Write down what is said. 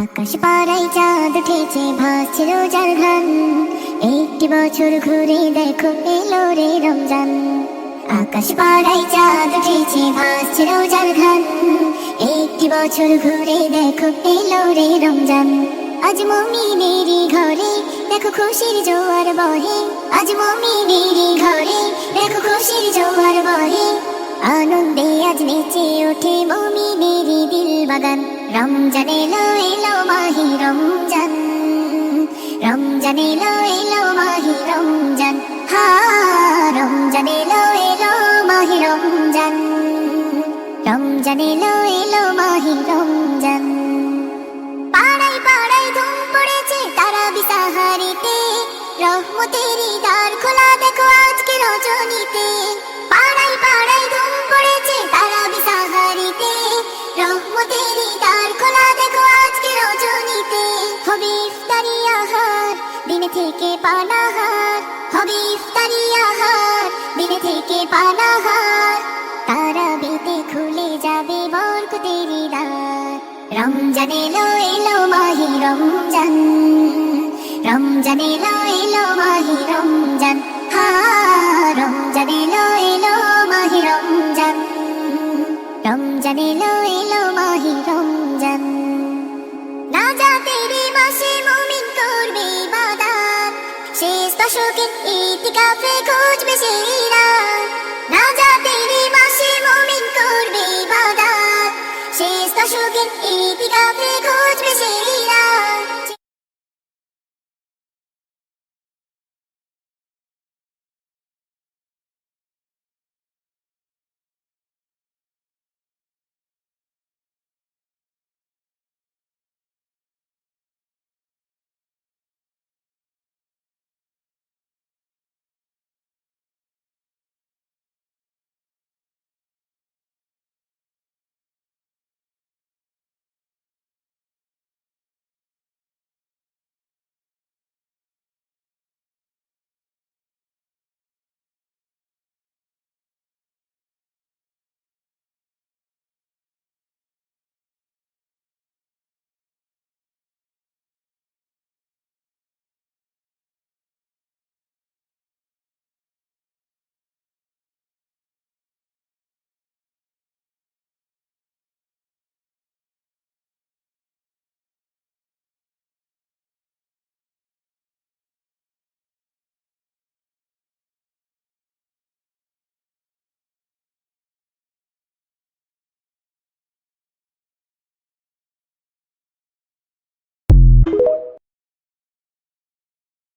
আকাশ পাড়ায় চাঁদ উঠেছে, ভাসছে রোজার ঘ্রাণ। একটি বছর ঘুরে দেখো এলো রে রমজান। আকাশ পাড়ায় চাঁদ উঠেছে, ভাসছে রোজার ঘ্রাণ। একটি বছর ঘুরে দেখো এলো রে রমজান। আজ মুমিনেরই ঘরে দেখো খুশির জোয়ার বহে। আজ মুমিনেরই ঘরে দেখো খুশির জোয়ার বহে। আনন্দে আজ নেচে ওঠে মুমিনেরই দিল বাগান। রমজান এলো এলো মাহি রমজান। রমজান এলো এলো মাহি রমজান। হা রমজান এলো এলো মাহি রমজান। রমজান এলো এলো মাহি রমজান। পাড়ায় পাড়ায় ধুম পড়েছে তারাবি সাহারিতে। রহমতেরই দ্বার খোলা দেখো আজকে রজনীতে। পাড়ায় পাড়ায় ধুম পড়েছে তারাবি সাহারিতে। রহমতেরই দ্বার খোলা দেখো আজকে রজনীতে। হবে ইফতারি আহার দিনে থেকে পানাহার। হবে ইফতারি আহার দিনে থেকে পানাহার। তারাবিতে খুলে যাবে বরকতেরই দ্বার। রমজান এলো এলো মাহি রমজান। রমজান এলো এলো মাহি রমজান। হা রমজান এলো এলো মাহি রমজান। রমজান এলো এলো মাহি রমজান। নাজাতের মাসে মুমিন করবে ইবাদত। শেষ দশকে ইতিকাফে খুঁজবে সেই রাত।